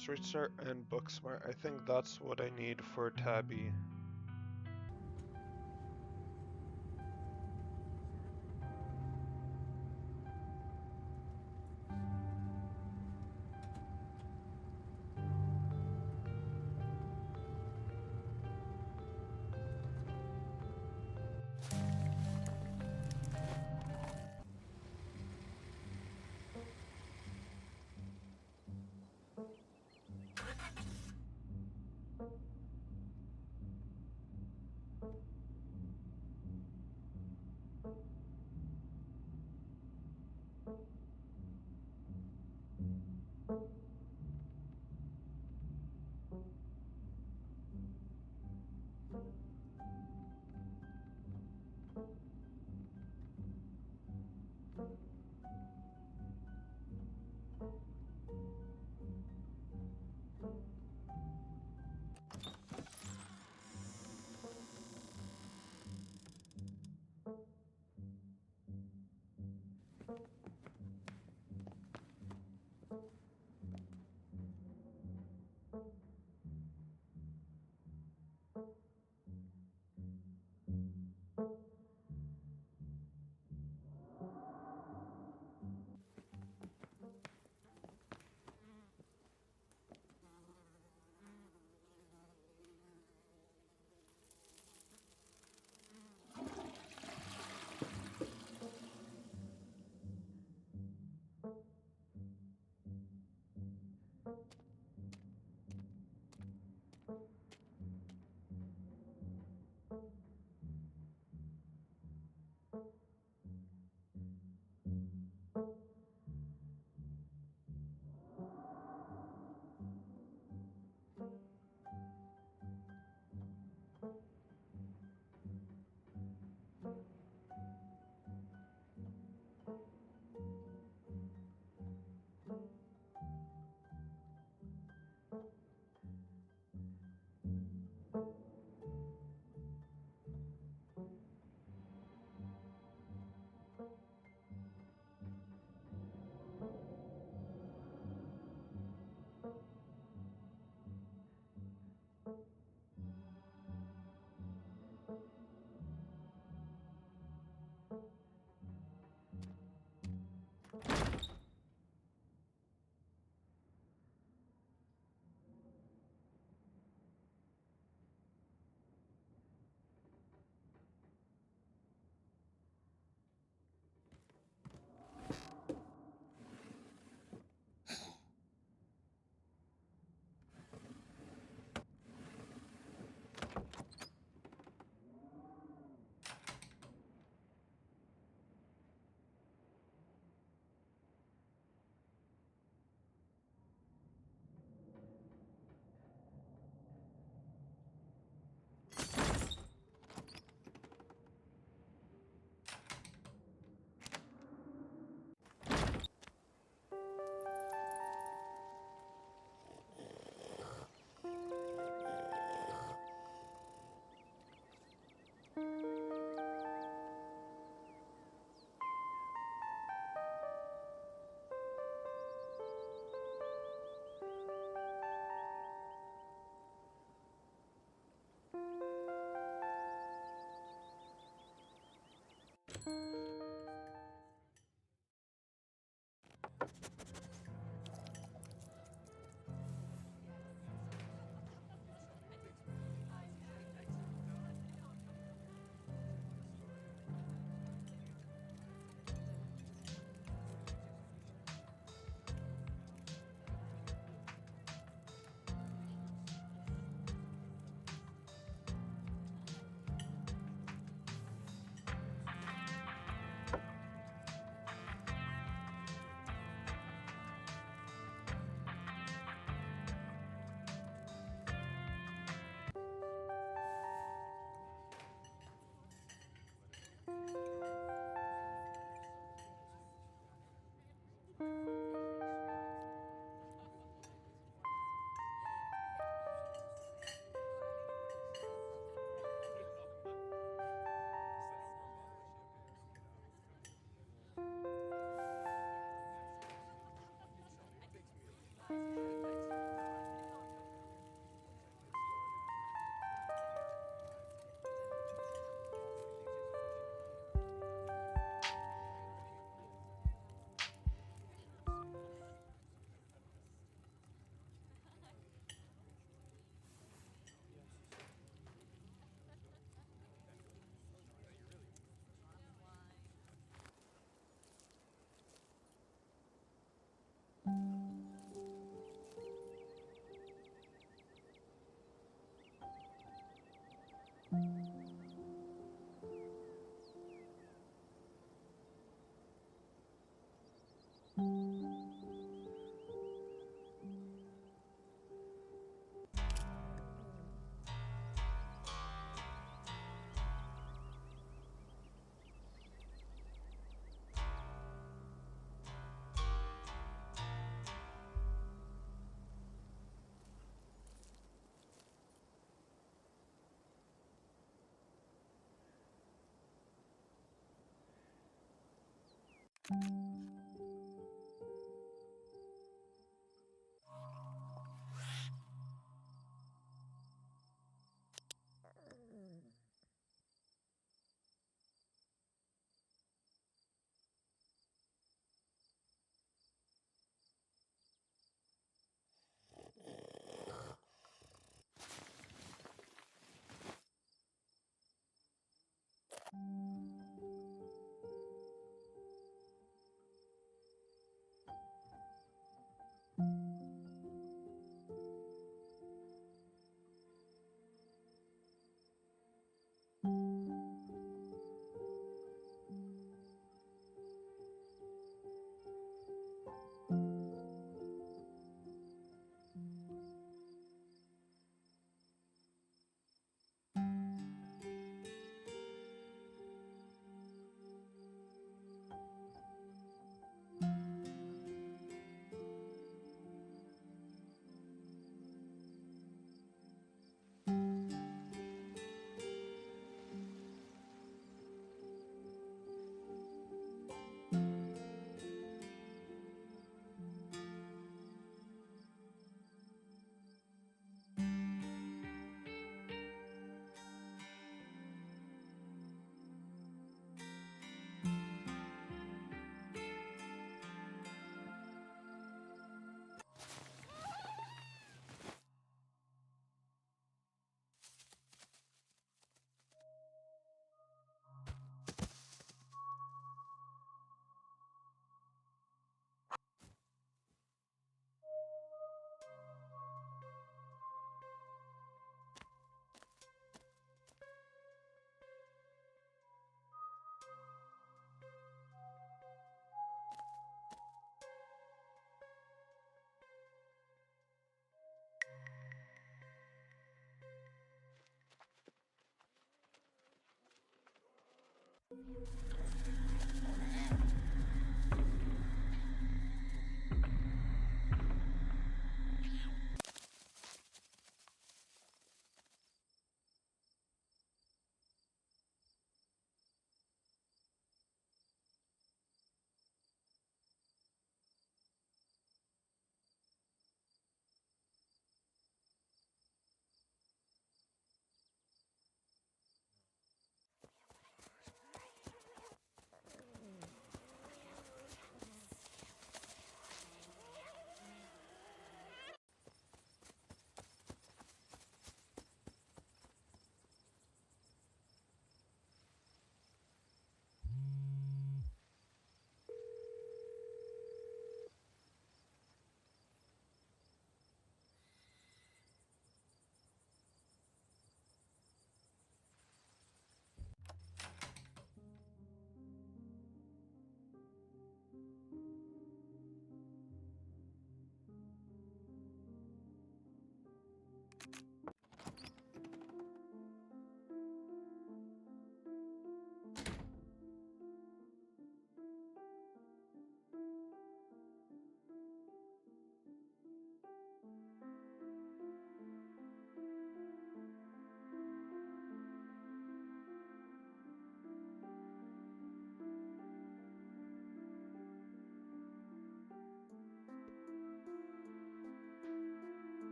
Street Smart and Booksmart. I think that's what I need for Tabby.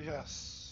Yes.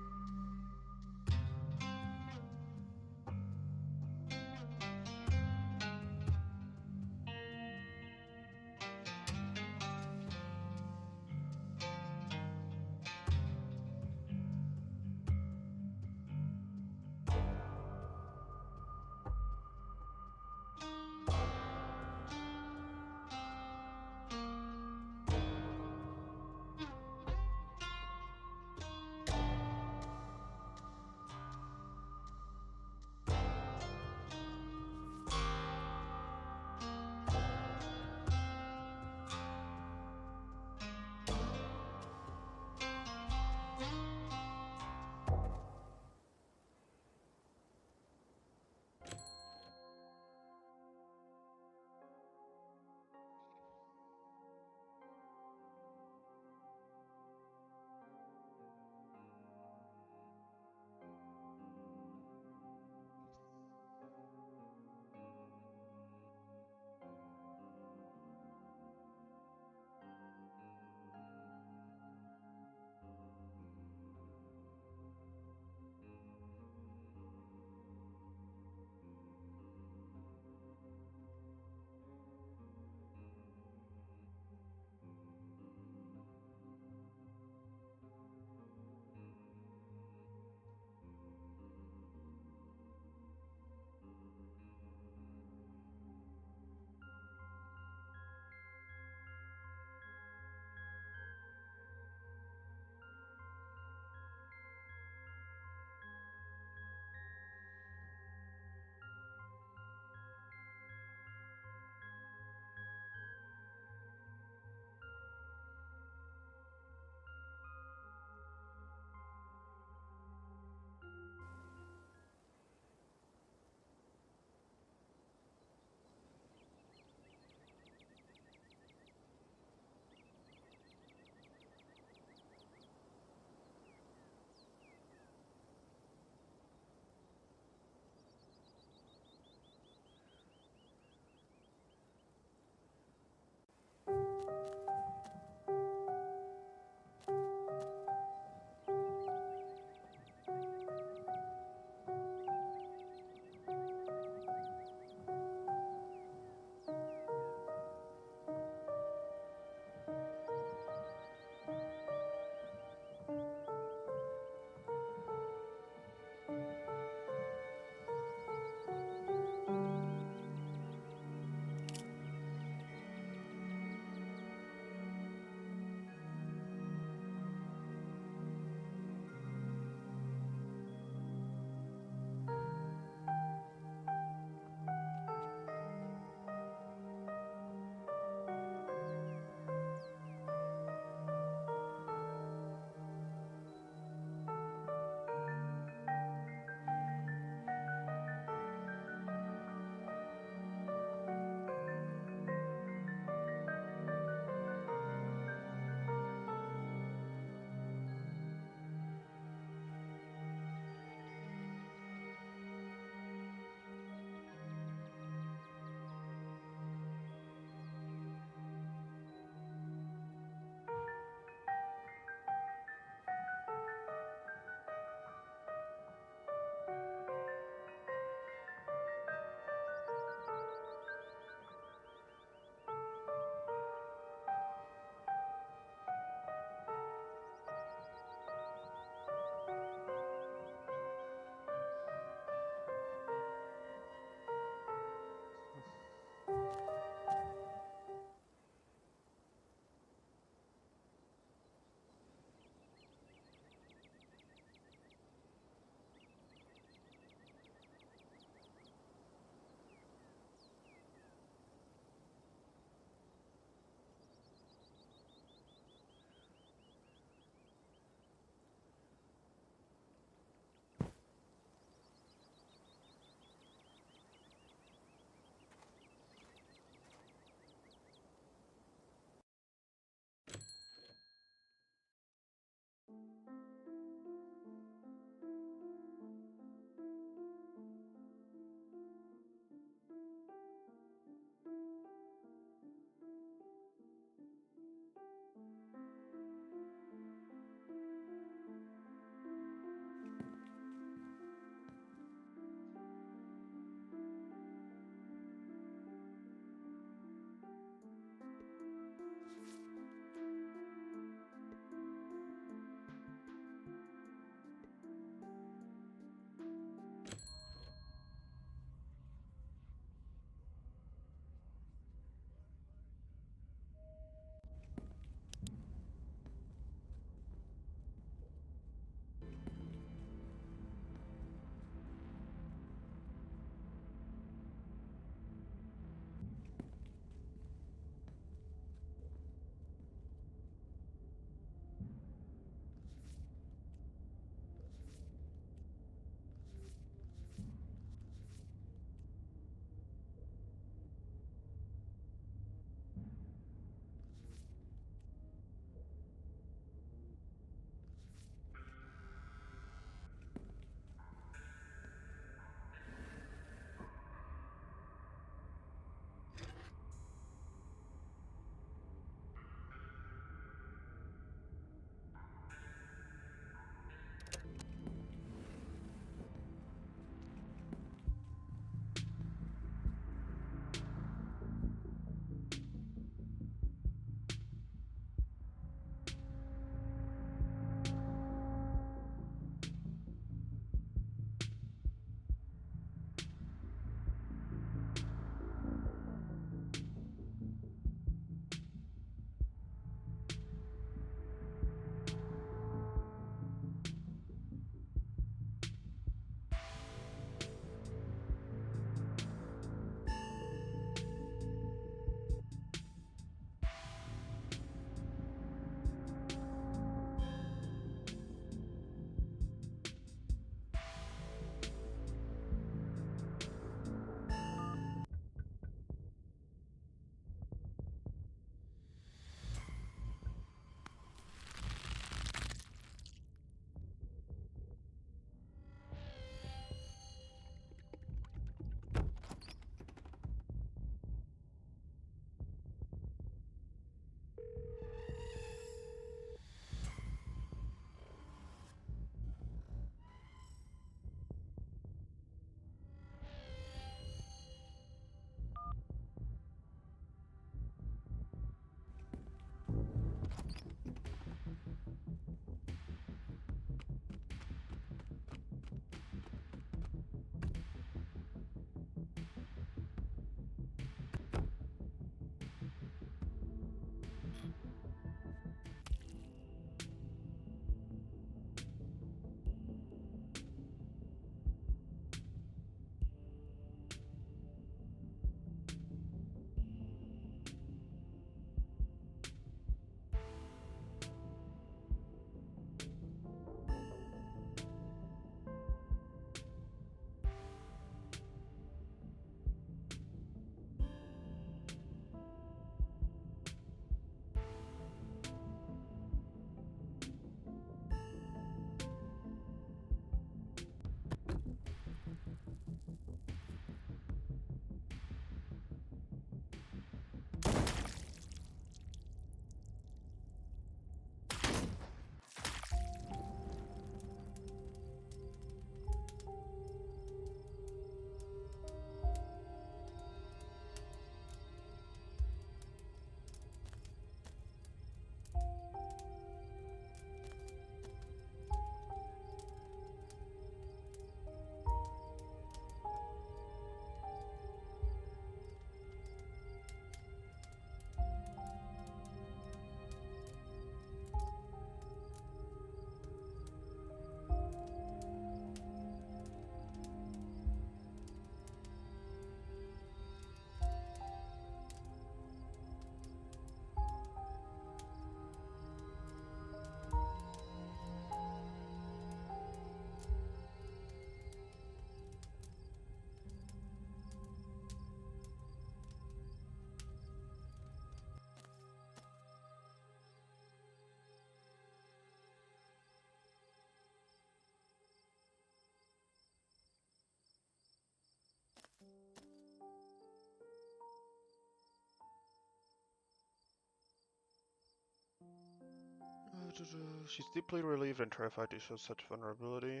She's deeply relieved and terrified to show such vulnerability.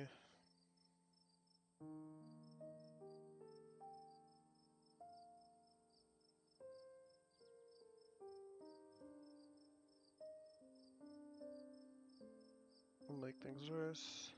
Make things worse.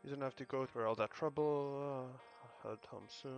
You didn't have to go through all that trouble. Head home soon.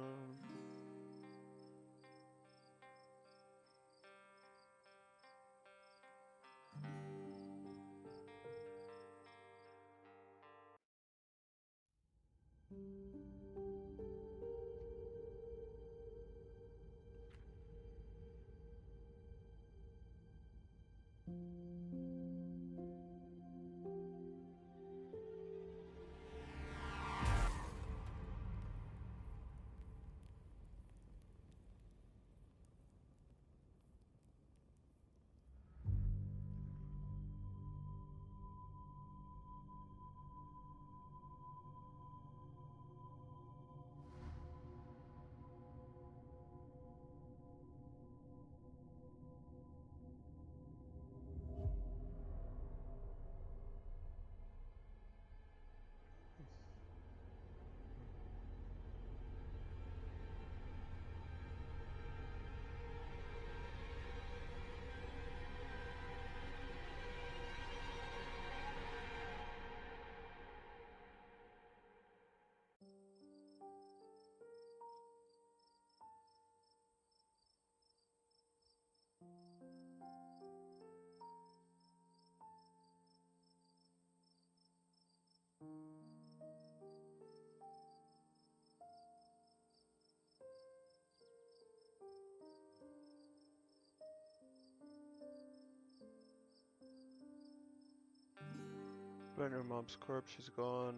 Burn your mom's corpse, she's gone.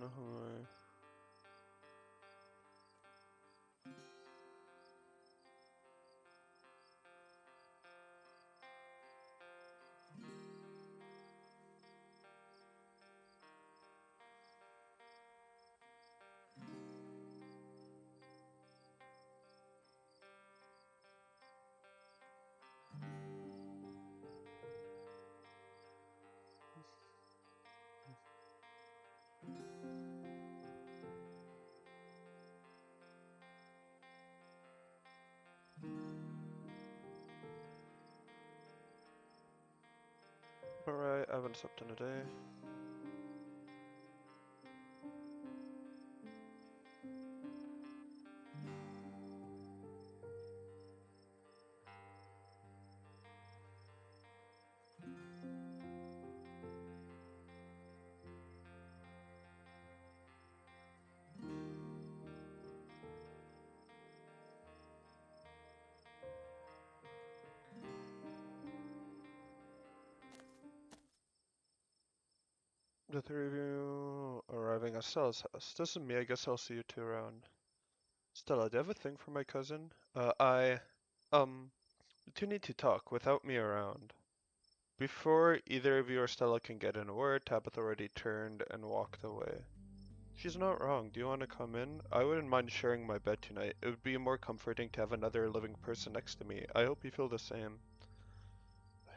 Alright, I haven't slept in a day. The three of you arriving at Stella's house. This is me, I guess I'll see you two around. Stella, do you have a thing for my cousin? You two need to talk without me around. Before either of you or Stella can get in a word, Tabitha already turned and walked away. She's not wrong. Do you want to come in? I wouldn't mind sharing my bed tonight. It would be more comforting to have another living person next to me. I hope you feel the same.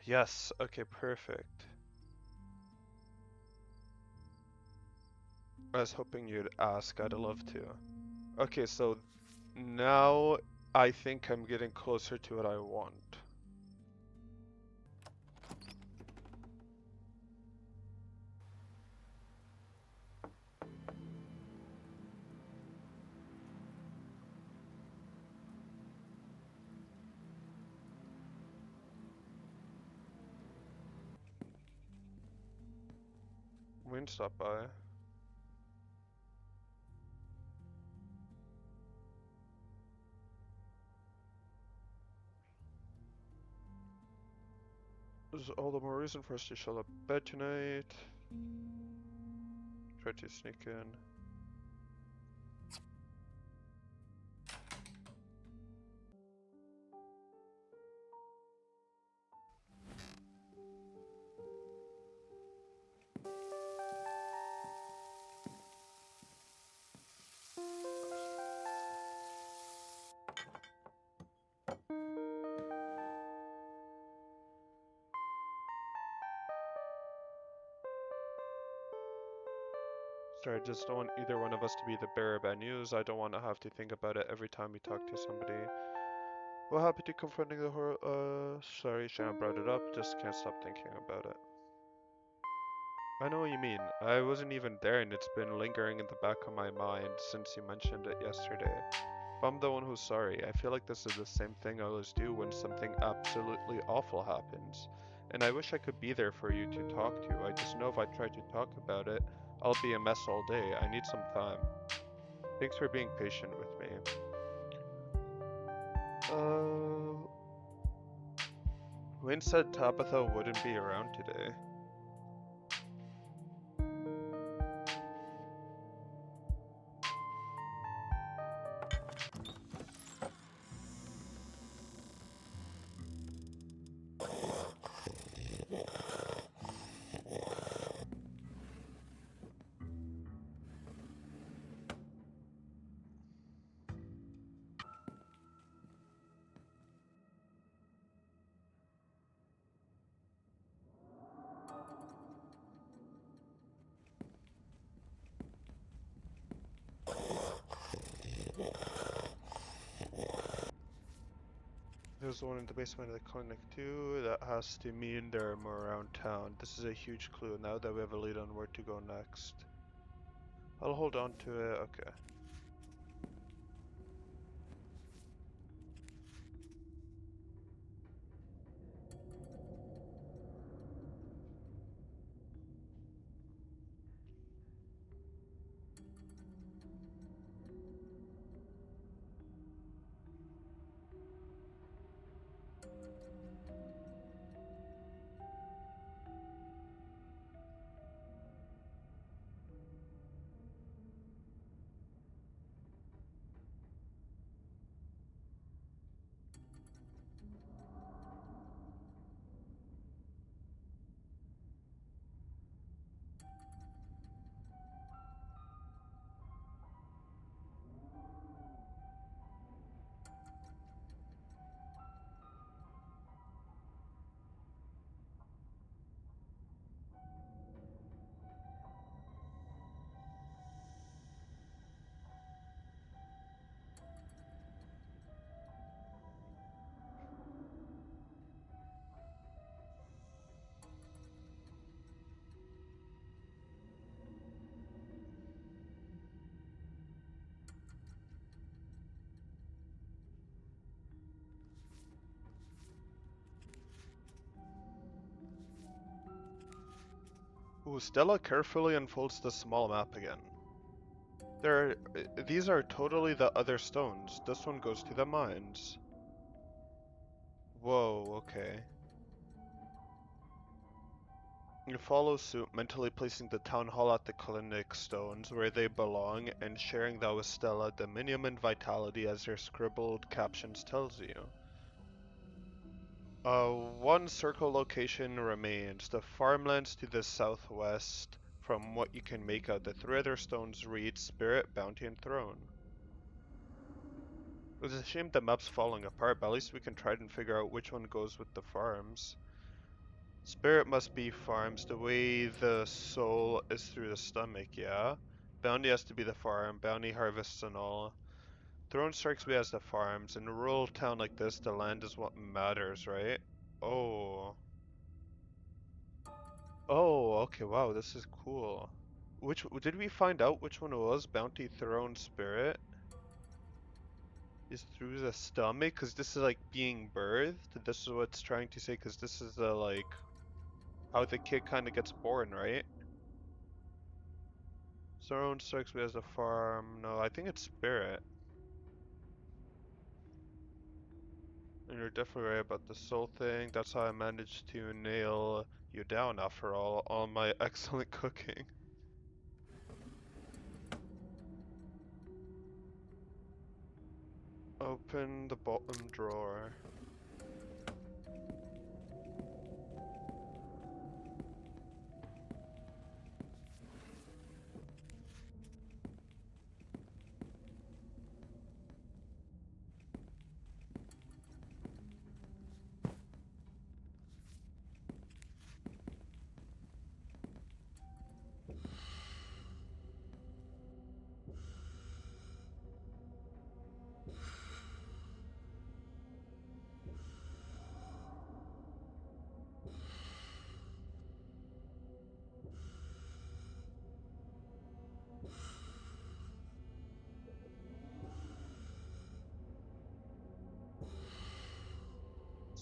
Yes, okay, perfect. I was hoping you'd ask. I'd love to. Okay, so now I think I'm getting closer to what I want. We can stop by. There's all the more reason for us to shut up bed tonight. Try to sneak in. Sorry, I just don't want either one of us to be the bearer of bad news. I don't want to have to think about it every time we talk to somebody. Well, happy to confronting the horror. Sorry, Shannon brought it up. Just can't stop thinking about it. I know what you mean. I wasn't even there, and it's been lingering in the back of my mind since you mentioned it yesterday. But I'm the one who's sorry. I feel like this is the same thing I always do when something absolutely awful happens. And I wish I could be there for you to talk to. I just know if I try to talk about it, I'll be a mess all day. I need some time. Thanks for being patient with me. Uh, Wayne said Tabitha wouldn't be around today. There's one in the basement of the clinic too. That has to mean there are more around town. This is a huge clue now that we have a lead on where to go next. I'll hold on to it. Okay. Ooh, Stella carefully unfolds the small map again. These are totally the other stones. This one goes to the mines. Whoa, okay. You follow suit, mentally placing the town hall at the clinic stones where they belong and sharing that with Stella, Dominium and Vitality as their scribbled captions tells you. One circle location remains, the farmlands to the southwest. From what you can make out, the three other stones read Spirit, Bounty, and Throne. It's a shame the map's falling apart, but at least we can try and figure out which one goes with the farms. Spirit must be farms, the way the soul is through the stomach, yeah? Bounty has to be the farm, bounty harvests and all. Throne strikes me as the farms. In a rural town like this, the land is what matters, right? Oh. Oh, okay, wow, this is cool. Did we find out which one it was? Bounty, Throne, Spirit? Is through the stomach? Because this is like being birthed? This is what it's trying to say, because this is the like, how the kid kind of gets born, right? Throne strikes me as a farm. No, I think it's Spirit. And you're definitely right about the soul thing. That's how I managed to nail you down after all my excellent cooking. Open the bottom drawer.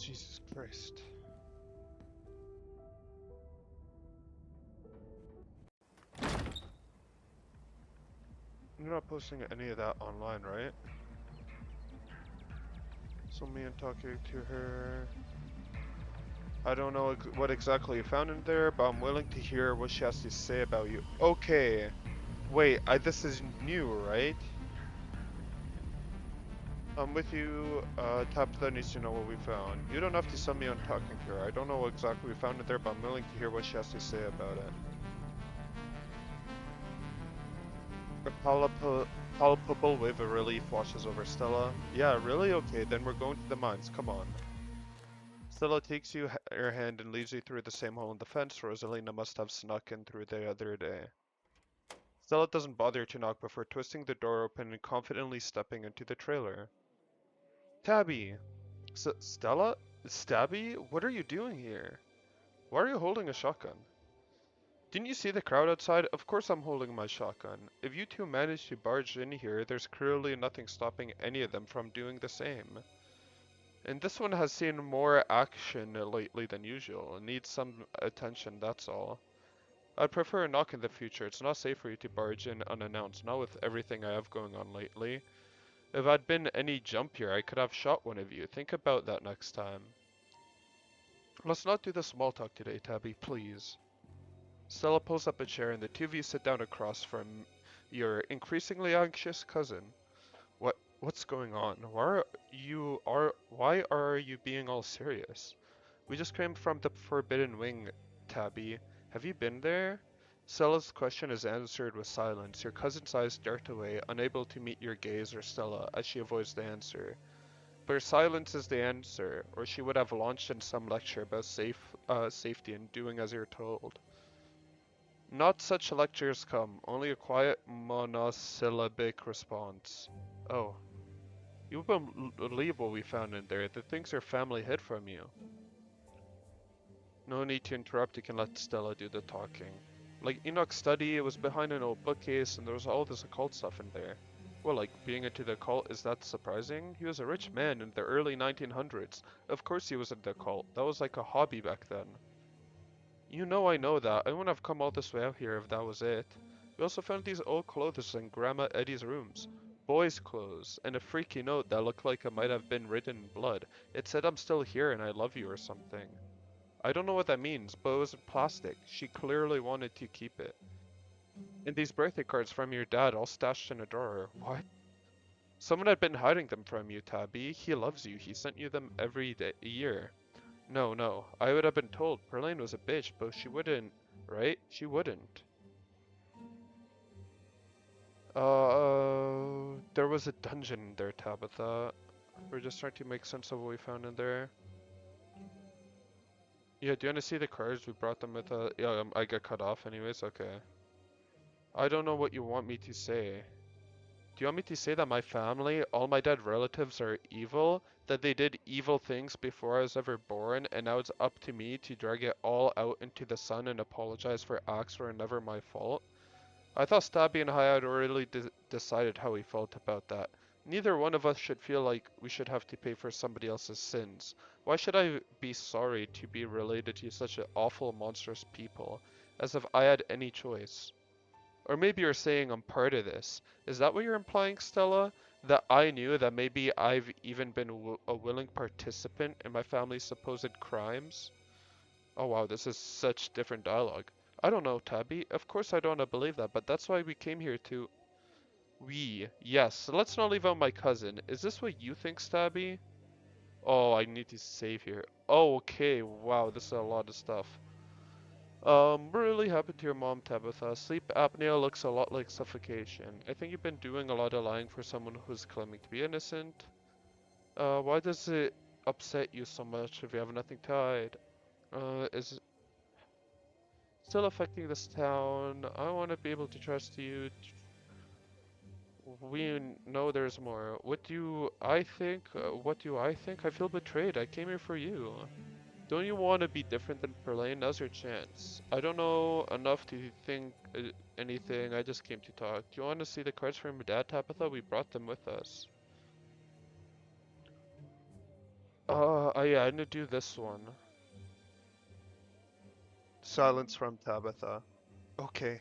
Jesus Christ. You're not posting any of that online, right? So me and talking to her. I don't know what exactly you found in there, but I'm willing to hear what she has to say about you. Okay. Wait, this is new, right? I'm with you. Tabitha needs to know what we found. You don't have to send me on talking to her. I don't know what exactly we found in there, but I'm willing to hear what she has to say about it. A palpable wave of relief washes over Stella. Yeah, really? Okay, then we're going to the mines. Come on. Stella takes her hand and leads you through the same hole in the fence Rosalina must have snuck in through the other day. Stella doesn't bother to knock before twisting the door open and confidently stepping into the trailer. Tabby! Stella? Stabby? What are you doing here? Why are you holding a shotgun? Didn't you see the crowd outside? Of course I'm holding my shotgun. If you two manage to barge in here, there's clearly nothing stopping any of them from doing the same. And this one has seen more action lately than usual. It needs some attention, that's all. I'd prefer a knock in the future. It's not safe for you to barge in unannounced, not with everything I have going on lately. If I'd been any jumpier, I could have shot one of you. Think about that next time. Let's not do the small talk today, Tabby, please. Stella pulls up a chair and the two of you sit down across from your increasingly anxious cousin. What's going on? Why are you being all serious? We just came from the Forbidden Wing, Tabby. Have you been there? Stella's question is answered with silence. Your cousin's eyes dart away, unable to meet your gaze or Stella, as she avoids the answer. But her silence is the answer, or she would have launched in some lecture about safety and doing as you're told. Not such lectures come, only a quiet monosyllabic response. Oh, you won't believe what we found in there. The things your family hid from you. No need to interrupt, you can let Stella do the talking. Like Enoch's study, it was behind an old bookcase and there was all this occult stuff in there. Well, like, being into the occult, is that surprising? He was a rich man in the early 1900s. Of course he was into the occult. That was like a hobby back then. You know I know that. I wouldn't have come all this way out here if that was it. We also found these old clothes in Grandma Eddie's rooms. Boys' clothes, and a freaky note that looked like it might have been written in blood. It said I'm still here and I love you or something. I don't know what that means, but it was plastic. She clearly wanted to keep it. And these birthday cards from your dad all stashed in a drawer. What? Someone had been hiding them from you, Tabby. He loves you. He sent you them every year. No, no. I would have been told. Perlane was a bitch, but she wouldn't, right? She wouldn't. There was a dungeon in there, Tabitha. We're just trying to make sense of what we found in there. Yeah, do you want to see the cards? We brought them with yeah, I got cut off anyways, okay. I don't know what you want me to say. Do you want me to say that my family, all my dead relatives are evil? That they did evil things before I was ever born, and now it's up to me to drag it all out into the sun and apologize for acts that were never my fault? I thought Stabby and I had already decided how we felt about that. Neither one of us should feel like we should have to pay for somebody else's sins. Why should I be sorry to be related to such awful, monstrous people, as if I had any choice? Or maybe you're saying I'm part of this. Is that what you're implying, Stella? That I knew that maybe I've even been a willing participant in my family's supposed crimes? Oh wow, this is such different dialogue. I don't know, Tabby. Of course I don't believe that, but that's why we came here to... We. Yes, so let's not leave out my cousin. Is this what you think, Stabby? Oh, I need to save here. Oh, okay. Wow, this is a lot of stuff. Really happened to your mom, Tabitha. Sleep apnea looks a lot like suffocation. I think you've been doing a lot of lying for someone who's claiming to be innocent. Why does it upset you so much if you have nothing to hide? Is it still affecting this town? I want to be able to trust you. We know there's more. What do I think? What do I think? I feel betrayed. I came here for you. Don't you want to be different than Perlane? Now's your chance. I don't know enough to think anything. I just came to talk. Do you want to see the cards from your dad, Tabitha? We brought them with us. Yeah, I need to do this one. Silence from Tabitha. Okay.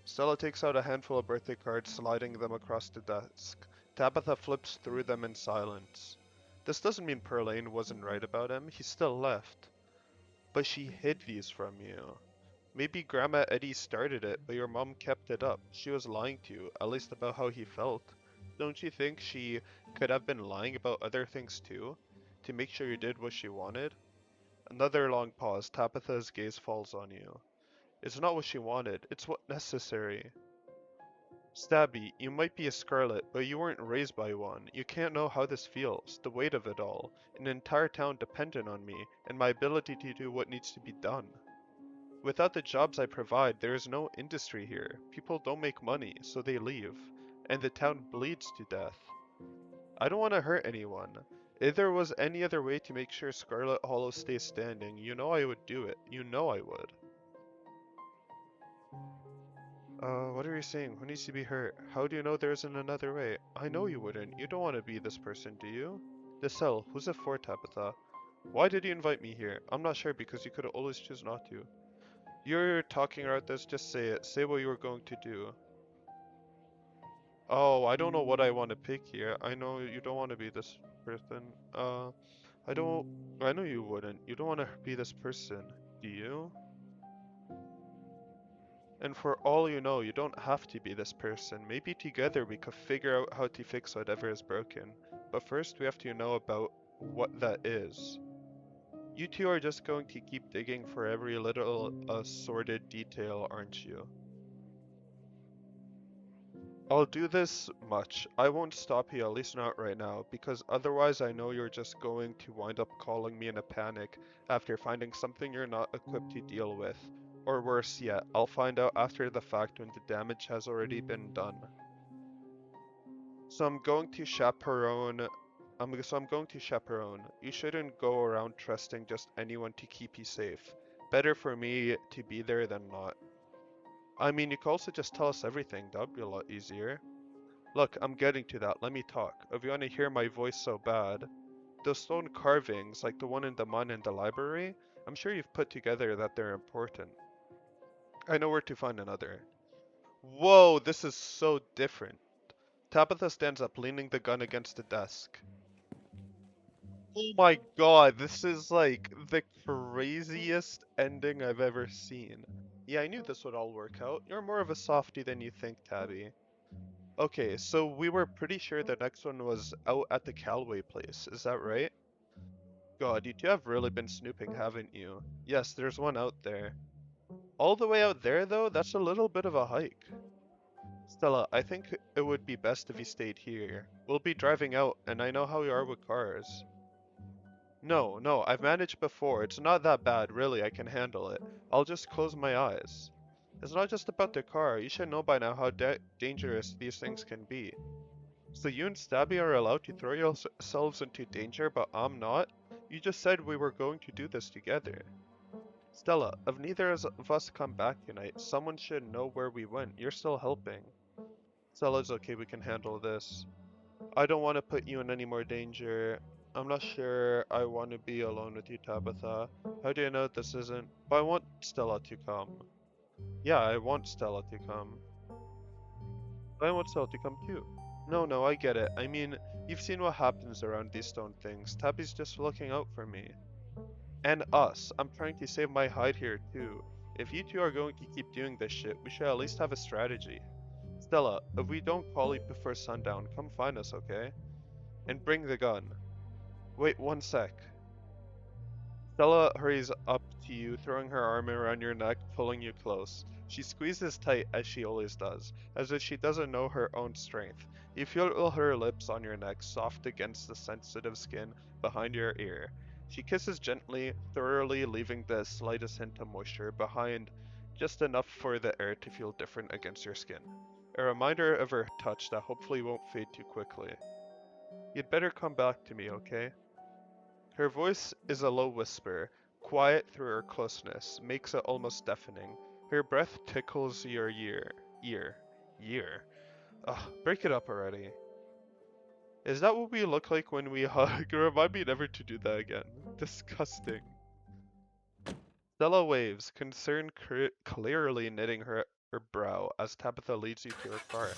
Stella takes out a handful of birthday cards, sliding them across the desk. Tabitha flips through them in silence. This doesn't mean Perlane wasn't right about him, he still left. But she hid these from you. Maybe Grandma Eddie started it, but your mom kept it up. She was lying to you, at least about how he felt. Don't you think she could have been lying about other things too? To make sure you did what she wanted? Another long pause. Tabitha's gaze falls on you. It's not what she wanted, it's what necessary. Stabby, you might be a Scarlet, but you weren't raised by one. You can't know how this feels, the weight of it all. An entire town dependent on me, and my ability to do what needs to be done. Without the jobs I provide, there is no industry here. People don't make money, so they leave. And the town bleeds to death. I don't want to hurt anyone. If there was any other way to make sure Scarlet Hollow stays standing, you know I would do it. You know I would. What are you saying? Who needs to be hurt? How do you know there isn't another way? I know you wouldn't. You don't want to be this person, do you? The cell. Who's it for, Tabitha? Why did you invite me here? I'm not sure because you could always choose not to. You're talking about this, just say it. Say what you were going to do. Oh, I don't know what I want to pick here. I know you don't want to be this person. I don't... I know you wouldn't. You don't want to be this person, do you? And for all you know, you don't have to be this person. Maybe together we could figure out how to fix whatever is broken. But first we have to know about what that is. You two are just going to keep digging for every little assorted detail, aren't you? I'll do this much. I won't stop you, at least not right now, because otherwise I know you're just going to wind up calling me in a panic after finding something you're not equipped to deal with. Or worse yet, I'll find out after the fact when the damage has already been done. So I'm going to chaperone. I'm going to chaperone. You shouldn't go around trusting just anyone to keep you safe. Better for me to be there than not. I mean, you could also just tell us everything. That'd be a lot easier. Look, I'm getting to that. Let me talk. If you want to hear my voice so bad, those stone carvings, like the one in the mine in the library, I'm sure you've put together that they're important. I know where to find another. Whoa, this is so different. Tabitha stands up, leaning the gun against the desk. Oh my god, this is like the craziest ending I've ever seen. Yeah, I knew this would all work out. You're more of a softie than you think, Tabby. Okay, so we were pretty sure the next one was out at the Callaway place, is that right? God, you two have really been snooping, haven't you? Yes, there's one out there. All the way out there, though? That's a little bit of a hike. Stella, I think it would be best if you stayed here. We'll be driving out, and I know how you are with cars. No, I've managed before. It's not that bad, really, I can handle it. I'll just close my eyes. It's not just about the car. You should know by now how dangerous these things can be. So you and Stabby are allowed to throw yourselves into danger, but I'm not? You just said we were going to do this together. Stella, if neither of us come back tonight, someone should know where we went. You're still helping. Stella's okay, we can handle this. I don't want to put you in any more danger. I'm not sure I want to be alone with you, Tabitha. How do you know this isn't? But I want Stella to come. Yeah, I want Stella to come. I want Stella to come too. No, I get it. I mean, you've seen what happens around these stone things. Tabby's just looking out for me. And us. I'm trying to save my hide here too. If you two are going to keep doing this shit, we should at least have a strategy. Stella, if we don't call you before sundown, come find us, okay? And bring the gun. Wait one sec. Stella hurries up to you, throwing her arm around your neck, pulling you close. She squeezes tight, as she always does, as if she doesn't know her own strength. You feel her lips on your neck, soft against the sensitive skin behind your ear. She kisses gently, thoroughly, leaving the slightest hint of moisture behind, just enough for the air to feel different against your skin. A reminder of her touch that hopefully won't fade too quickly. You'd better come back to me, okay? Her voice is a low whisper, quiet through her closeness, makes it almost deafening. Her breath tickles your ear. Ear. Ugh, break it up already. Is that what we look like when we hug? Remind me never to do that again. Disgusting. Stella waves, concern clearly knitting her brow as Tabitha leads you to her car.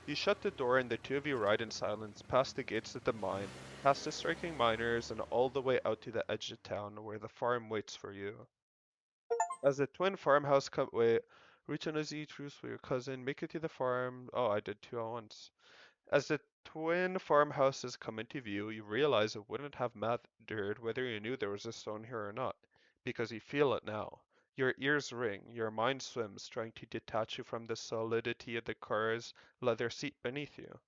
You shut the door and the two of you ride in silence past the gates of the mine, past the striking miners, and all the way out to the edge of town where the farm waits for you. As the twin farmhouse wait, reach an easy truce for your cousin, make it to the farm. Oh, I did two at once. As the twin farmhouses come into view, you realize it wouldn't have mattered whether you knew there was a stone here or not, because you feel it now. Your ears ring, your mind swims, trying to detach you from the solidity of the car's leather seat beneath you.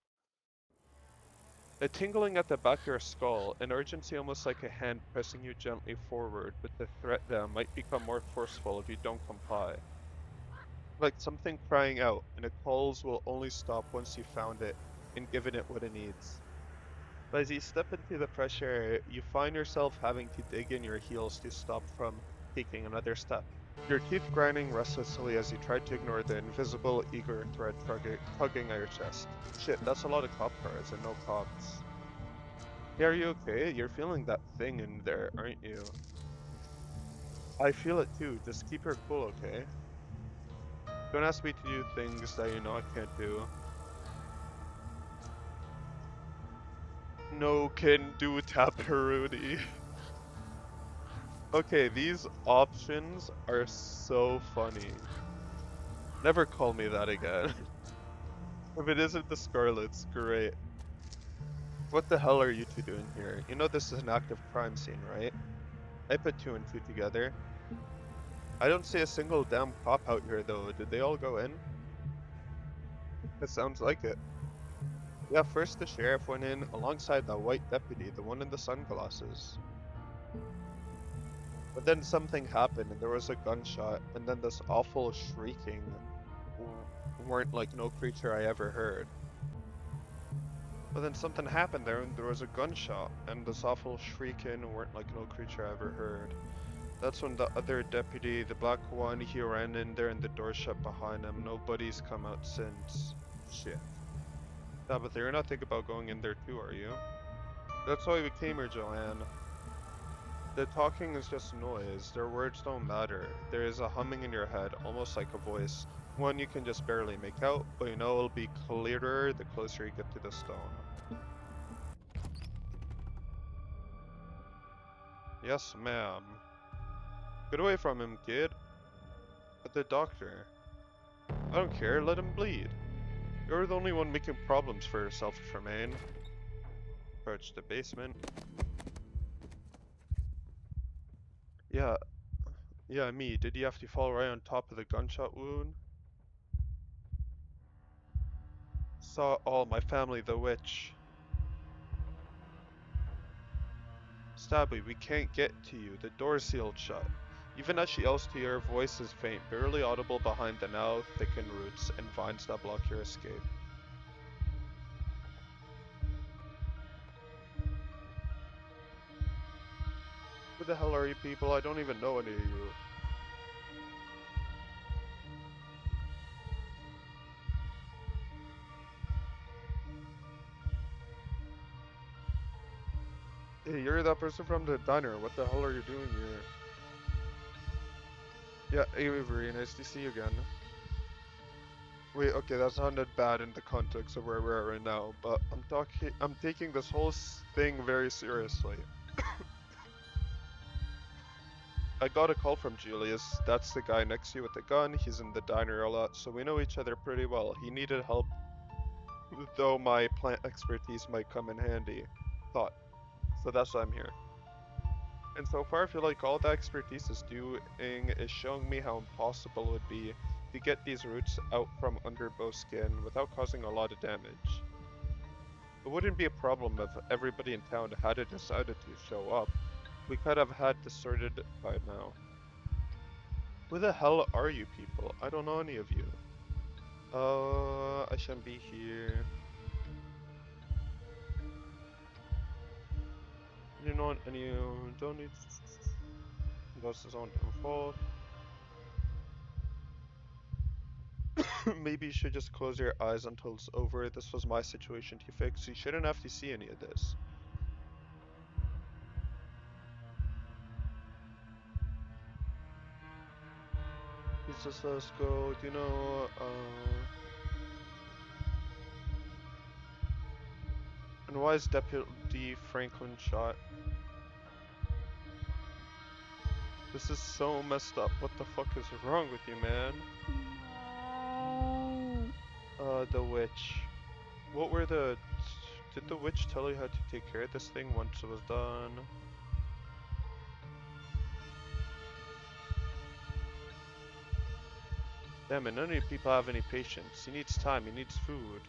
A tingling at the back of your skull, an urgency almost like a hand pressing you gently forward, with the threat that it might become more forceful if you don't comply. Like something crying out, and it calls will only stop once you found it and given it what it needs. But as you step into the fresh air, you find yourself having to dig in your heels to stop from taking another step. Your teeth grinding restlessly as you try to ignore the invisible, eager thread tugging at your chest. Shit, that's a lot of cop cars and no cops. Hey, are you okay? You're feeling that thing in there, aren't you? I feel it too. Just keep her cool, okay? Don't ask me to do things that you know I can't do. No can do taparooty. Okay, these options are so funny. Never call me that again. If it isn't the Scarlets, great. What the hell are you two doing here? You know this is an active crime scene, right? I put two and two together. I don't see a single damn cop out here though. Did they all go in? It sounds like it. Yeah, first the sheriff went in alongside that white deputy, the one in the sunglasses. But then something happened and there was a gunshot and then this awful shrieking weren't like no creature I ever heard. But then something happened there and there was a gunshot and this awful shrieking weren't like no creature I ever heard. That's when the other deputy, the black one, he ran in there and the door shut behind him. Nobody's come out since. Shit. Yeah, but you're not thinking about going in there too, are you? That's why we came here, Joanne. The talking is just noise. Their words don't matter. There is a humming in your head, almost like a voice. One you can just barely make out, but you know it'll be clearer the closer you get to the stone. Yes, ma'am. Get away from him, kid. But the doctor. I don't care, let him bleed. You're the only one making problems for yourself, Tremaine. Approach the basement. Yeah, yeah, me. Did you have to fall right on top of the gunshot wound? Saw all my family, the witch. Stabby, we can't get to you. The door's sealed shut. Even as she yells to you, her voice is faint, barely audible behind the now thickened roots and vines that block your escape. Who the hell are you people? I don't even know any of you. Hey, you're that person from the diner. What the hell are you doing here? Yeah, Avery, nice to see you again. Wait, okay, that sounded bad in the context of where we're at right now, but I'm taking this whole thing very seriously. I got a call from Julius. That's the guy next to you with the gun. He's in the diner a lot, so we know each other pretty well. He needed help, though my plant expertise might come in handy. Thought. So that's why I'm here. And so far, I feel like all the expertise is doing is showing me how impossible it would be to get these roots out from under Bo's skin without causing a lot of damage. It wouldn't be a problem if everybody in town had decided to show up. We could have had this sorted by now. Who the hell are you people? I don't know any of you. I shouldn't be here. You know any don't need that's his own damn fault. Maybe you should just close your eyes until it's over. This was my situation to fix. You shouldn't have to see any of this. Please just let us go. Do you know, and why is Deputy Franklin shot? This is so messed up. What the fuck is wrong with you, man? The witch. What were the... Did the witch tell you how to take care of this thing once it was done? Damn it, none of you people have any patience. He needs time, he needs food.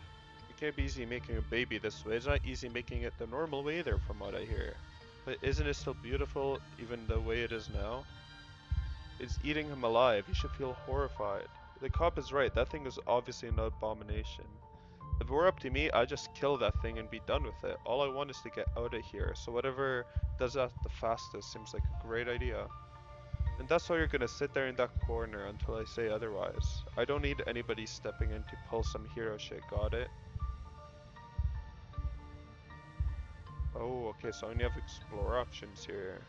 It can't be easy making a baby this way. It's not easy making it the normal way either, from what I hear. But isn't it still beautiful, even the way it is now? It's eating him alive. You should feel horrified. The cop is right. That thing is obviously an abomination. If it were up to me, I'd just kill that thing and be done with it. All I want is to get out of here. So whatever does that the fastest seems like a great idea. And that's why you're gonna sit there in that corner until I say otherwise. I don't need anybody stepping in to pull some hero shit, got it? Oh, okay, so I only have explore options here.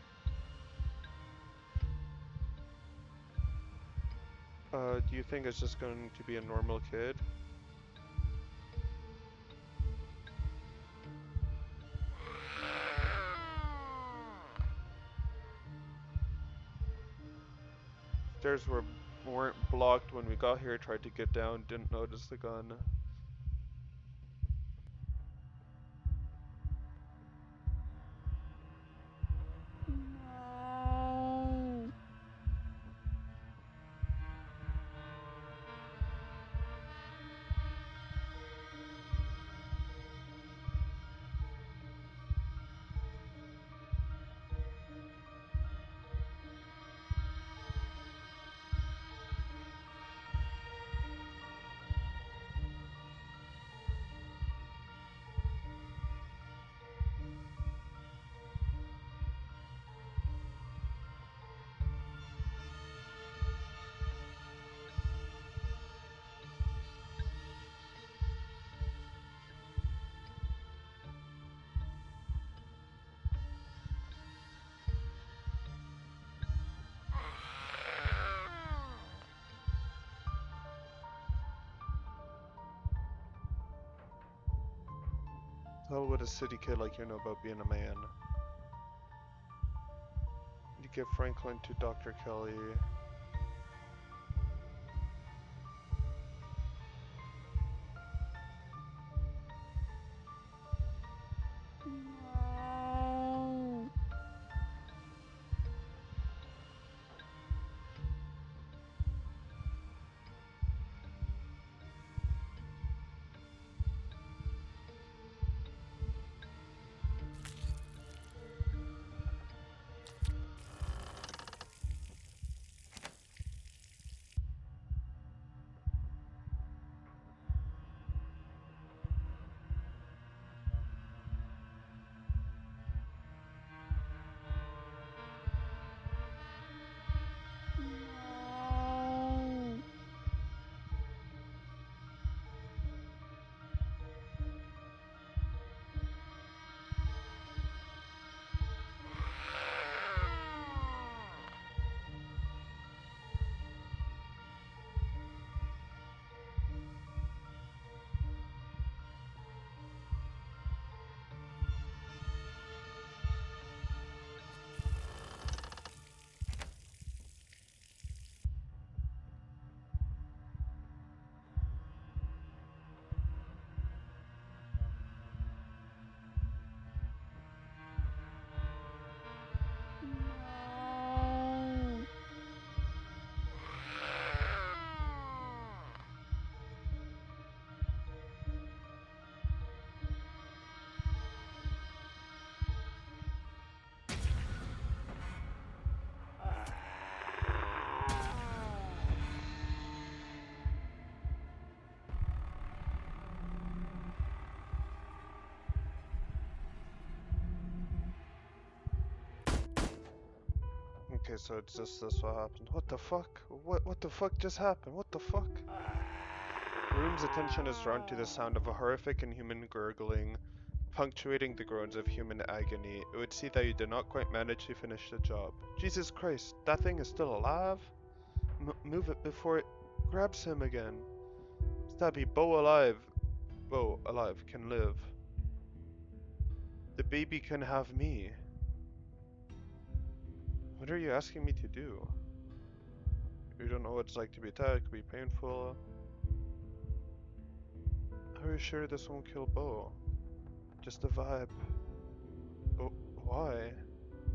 Do you think it's just going to be a normal kid? Stairs weren't blocked when we got here, tried to get down, didn't notice the gun. The hell would a city kid like you know about being a man? You give Franklin to Dr. Kelly. Okay, so it's just this what happened. What the fuck? What the fuck just happened? What the fuck? room's attention is drawn to the sound of a horrific and human gurgling, punctuating the groans of human agony. It would see that you did not quite manage to finish the job. Jesus Christ, that thing is still alive? Move it before it grabs him again. Stabby, Bo alive. Bo alive can live. The baby can have me. What are you asking me to do? You don't know what it's like to be attacked, it could be painful. How are you sure this won't kill Bo? Just a vibe. But why?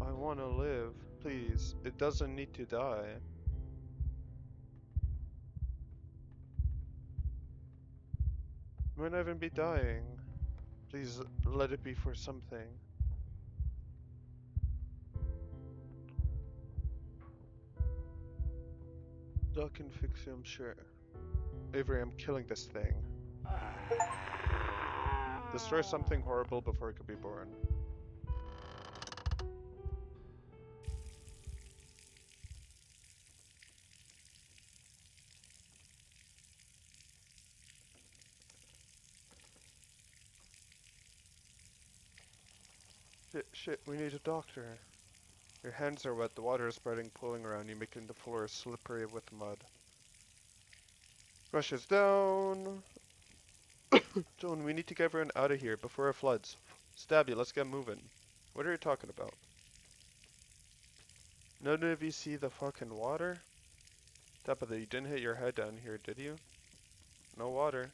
I wanna live. Please, it doesn't need to die. It might not even be dying. Please let it be for something. Doc can fix you, I'm sure. Avery, I'm killing this thing. Destroy something horrible before it could be born. Shit, we need a doctor. Your hands are wet, the water is spreading, pooling around you, making the floor slippery with mud. Rushes down. Joan, we need to get everyone out of here before it floods. Stabby, let's get moving. What are you talking about? None of you see the fucking water? Tabitha, you didn't hit your head down here, did you? No water.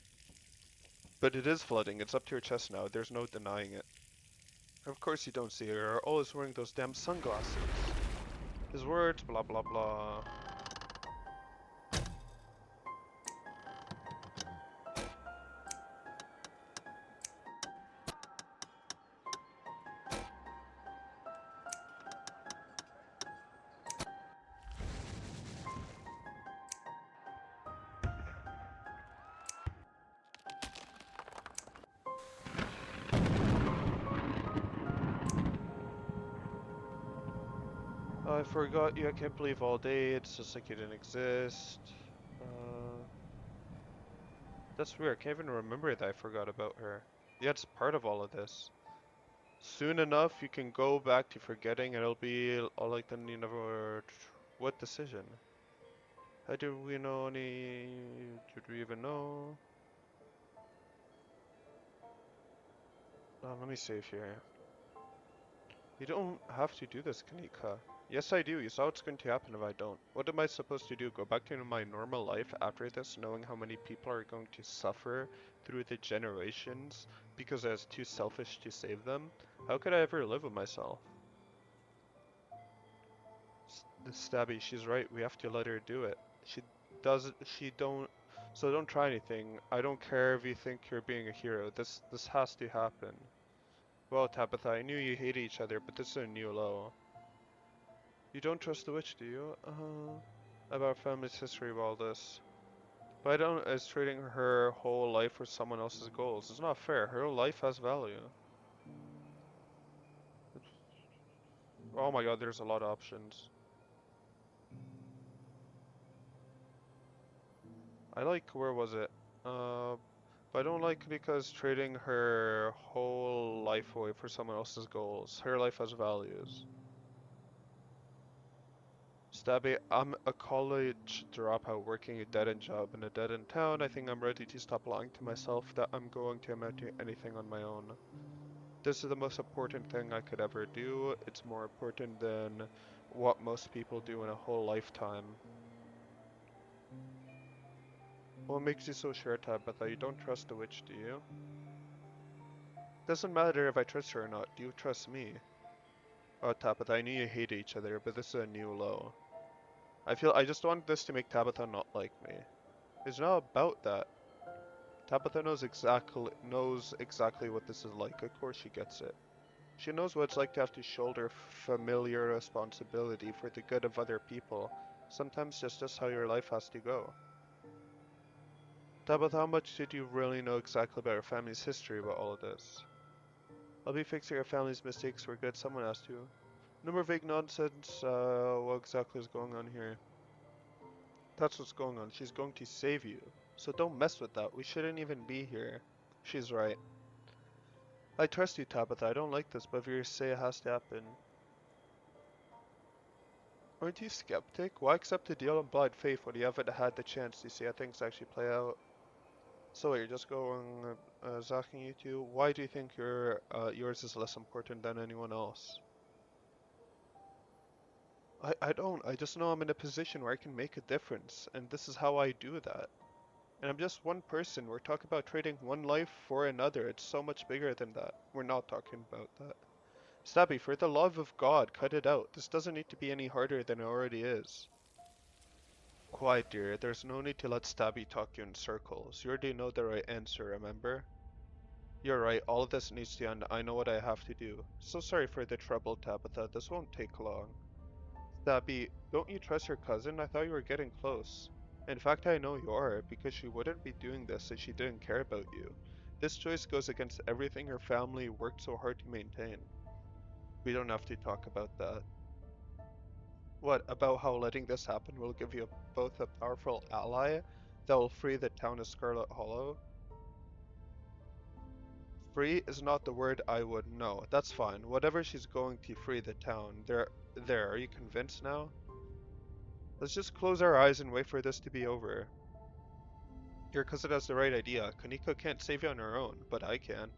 But it is flooding, it's up to your chest now, there's no denying it. Of course you don't see her, you're always wearing those damn sunglasses. His words, blah blah blah. I forgot you, I can't believe all day, it's just like you didn't exist. That's weird, I can't even remember that I forgot about her. Yeah, it's part of all of this. Soon enough, you can go back to forgetting and it'll be all like the you never... What decision? How do we know any... Did we even know? Let me save here. You don't have to do this, Kanika. Yes, I do. You saw what's going to happen if I don't. What am I supposed to do? Go back to my normal life after this, knowing how many people are going to suffer through the generations because I was too selfish to save them? How could I ever live with myself? Stabby, she's right. We have to let her do it. She don't, so don't try anything. I don't care if you think you're being a hero. This has to happen. Well, Tabitha, I knew you hated each other, but this is a new low. You don't trust the witch, do you? About family's history of all this. But I don't, as trading her whole life for someone else's goals. It's not fair. Her life has value. Oh my god, there's a lot of options. I like, where was it? But I don't like because trading her whole life away for someone else's goals. Her life has values. Stabby, I'm a college dropout working a dead-end job in a dead-end town. I think I'm ready to stop lying to myself that I'm going to amount to anything on my own. This is the most important thing I could ever do. It's more important than what most people do in a whole lifetime. What makes you so sure, Tabitha? You don't trust the witch, do you? Doesn't matter if I trust her or not. Do you trust me? Oh, Tabitha, I knew you hated each other, but this is a new low. I just want this to make Tabitha not like me. It's not about that. Tabitha knows exactly what this is like. Of course she gets it. She knows what it's like to have to shoulder familiar responsibility for the good of other people. Sometimes that's just how your life has to go. Tabitha, how much did you really know exactly about your family's history about all of this? I'll be fixing your family's mistakes for good. Someone has to. No more vague nonsense. What exactly is going on here? That's what's going on. She's going to save you. So don't mess with that. We shouldn't even be here. She's right. I trust you, Tabitha. I don't like this, but if you say it has to happen. Aren't you skeptic? Why accept a deal on blind faith when you haven't had the chance to see how things actually play out? So wait, you're just going zacking you two? Why do you think yours is less important than anyone else? I don't. I just know I'm in a position where I can make a difference, and this is how I do that. And I'm just one person. We're talking about trading one life for another. It's so much bigger than that. We're not talking about that. Stabby, for the love of God, cut it out. This doesn't need to be any harder than it already is. Quiet, dear. There's no need to let Stabby talk you in circles. You already know the right answer, remember? You're right. All of this needs to end. I know what I have to do. So sorry for the trouble, Tabitha. This won't take long. Stabby, don't you trust your cousin? I thought you were getting close. In fact, I know you are, because she wouldn't be doing this if she didn't care about you. This choice goes against everything her family worked so hard to maintain. We don't have to talk about that. What, about how letting this happen will give you both a powerful ally that will free the town of Scarlet Hollow? Free is not the word I would know. That's fine. Whatever she's going to free the town. There, are you convinced now? Let's just close our eyes and wait for this to be over. Your cousin has the right idea. Kaneko can't save you on her own, but I can.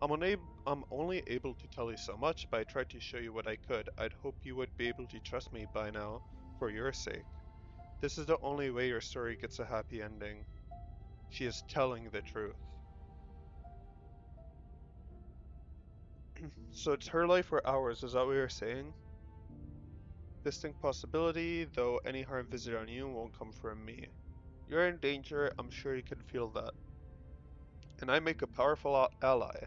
I'm only able to tell you so much, but I tried to show you what I could. I'd hope you would be able to trust me by now, for your sake. This is the only way your story gets a happy ending. She is telling the truth. So it's her life or ours, is that what you're saying? Distinct possibility, though any harm visited on you won't come from me. You're in danger, I'm sure you can feel that. And I make a powerful ally.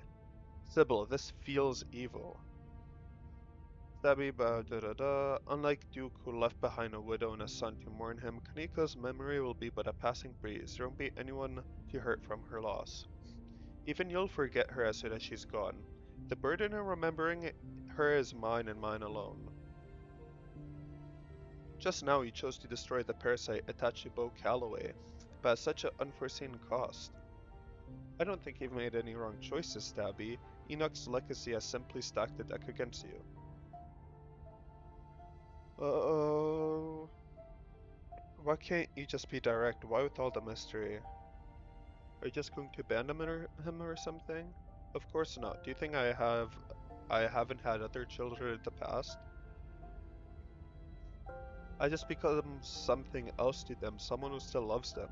Sybil, this feels evil. Stabby ba da da da. Unlike Duke, who left behind a widow and a son to mourn him, Kaneko's memory will be but a passing breeze. There won't be anyone to hurt from her loss. Even you'll forget her as soon as she's gone. The burden of remembering her is mine and mine alone. Just now you chose to destroy the parasite attached to Bo Calloway, but at such an unforeseen cost. I don't think you've made any wrong choices, Stabby. Enoch's legacy has simply stacked the deck against you. Uh-oh. Why can't you just be direct? Why with all the mystery? Are you just going to abandon him or something? Of course not. Do you think I haven't had other children in the past? I just become something else to them, someone who still loves them.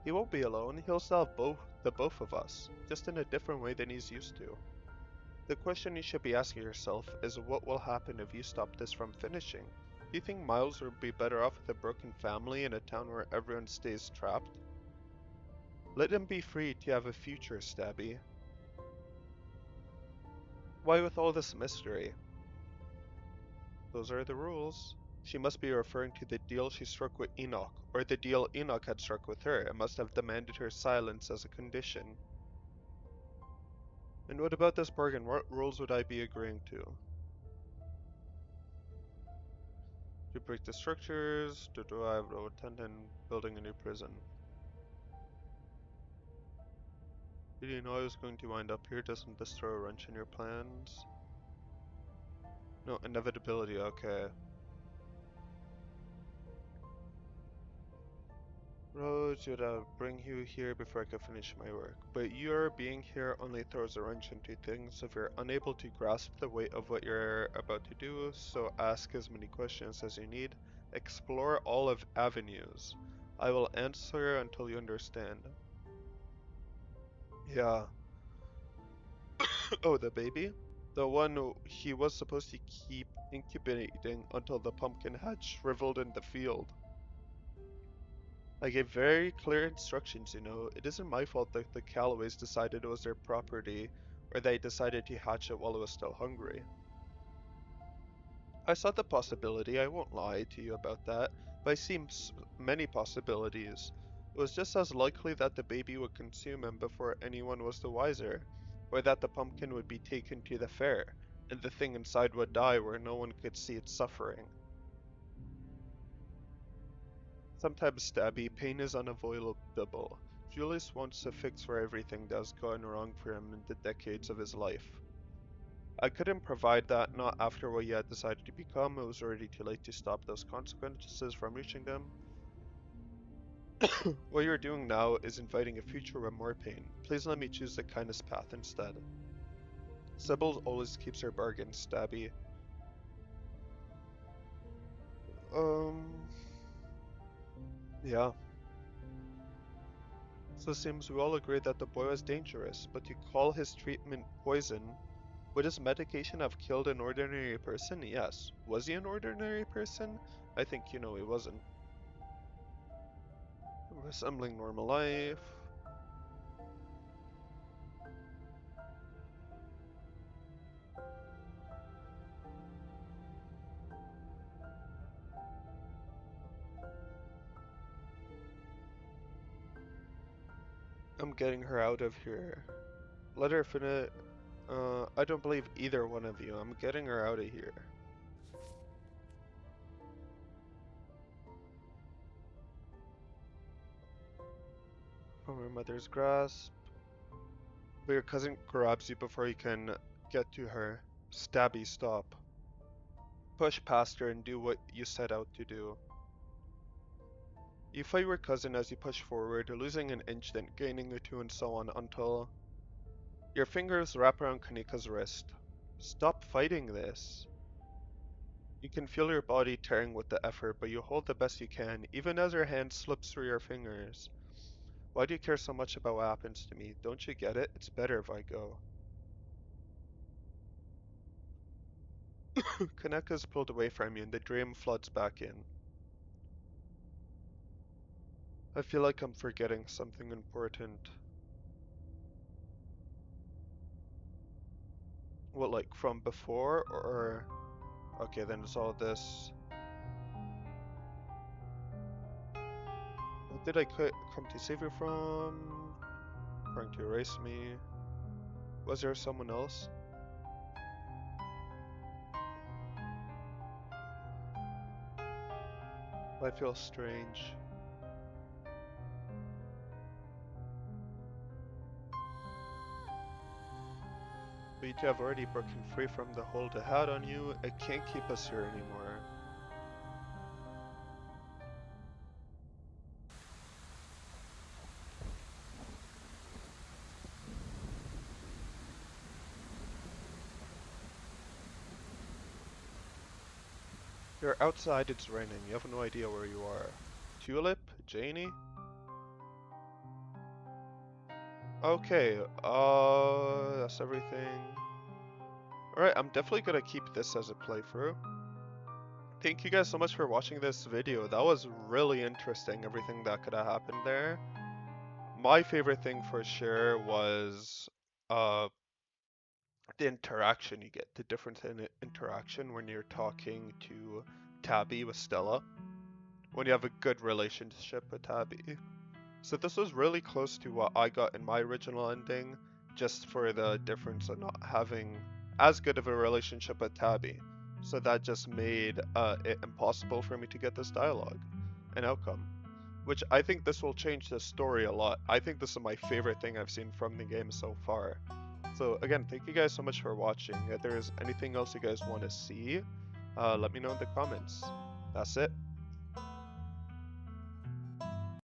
He won't be alone, he'll still have the both of us, just in a different way than he's used to. The question you should be asking yourself is what will happen if you stop this from finishing? Do you think Miles would be better off with a broken family in a town where everyone stays trapped? Let him be free to have a future, Stabby. Why with all this mystery? Those are the rules. She must be referring to the deal she struck with Enoch, or the deal Enoch had struck with her, and must have demanded her silence as a condition. And what about this bargain? What rules would I be agreeing to? To break the structures, to drive road attendant, building a new prison. Did you know I was going to wind up here? Doesn't this throw a wrench in your plans? No, inevitability, okay. Rose, you'd bring you here before I could finish my work. But your being here only throws a wrench into things if you're unable to grasp the weight of what you're about to do, so ask as many questions as you need. Explore all of avenues. I will answer until you understand. Yeah. Oh, the baby? The one he was supposed to keep incubating until the pumpkin had shriveled in the field. I gave very clear instructions, you know. It isn't my fault that the Callaways decided it was their property, or they decided to hatch it while it was still hungry. I saw the possibility, I won't lie to you about that, but I see many possibilities. It was just as likely that the baby would consume him before anyone was the wiser, or that the pumpkin would be taken to the fair, and the thing inside would die where no one could see its suffering. Sometimes, Stabby, pain is unavoidable. Julius wants a fix for everything that has gone wrong for him in the decades of his life. I couldn't provide that, not after what he had decided to become. It was already too late to stop those consequences from reaching them. What you're doing now is inviting a future with more pain. Please let me choose the kindest path instead. Sybil always keeps her bargains, Stabby. Um, yeah. So it seems we all agree that the boy was dangerous, but you call his treatment poison. Would his medication have killed an ordinary person? Yes. Was he an ordinary person? I think you know he wasn't. Resembling normal life. I'm getting her out of here. Let her finish. I don't believe either one of you. I'm getting her out of here. From her mother's grasp. But your cousin grabs you before you can get to her. Stabby, stop. Push past her and do what you set out to do. You fight your cousin as you push forward, losing an inch, then gaining a two, and so on until your fingers wrap around Kanika's wrist. Stop fighting this. You can feel your body tearing with the effort, but you hold the best you can, even as your hand slips through your fingers. Why do you care so much about what happens to me? Don't you get it? It's better if I go. Kaneka's pulled away from you and the dream floods back in. I feel like I'm forgetting something important. What, like from before, or... Okay, then it's all this. What did I come to save you from? Trying to erase me. Was there someone else? I feel strange. But you two have already broken free from the hold it had on you. It can't keep us here anymore. You're outside, it's raining. You have no idea where you are. Tulip? Janie? Okay, that's everything. Alright, I'm definitely gonna keep this as a playthrough. Thank you guys so much for watching this video. That was really interesting, everything that could have happened there. My favorite thing for sure was uh, the interaction you get, the difference in interaction when you're talking to Tabby with Stella, when you have a good relationship with Tabby. So this was really close to what I got in my original ending, just for the difference of not having as good of a relationship with Tabby. So that just made it impossible for me to get this dialogue and outcome. Which I think this will change the story a lot. I think this is my favorite thing I've seen from the game so far. So again, thank you guys so much for watching. If there's anything else you guys want to see, let me know in the comments. That's it.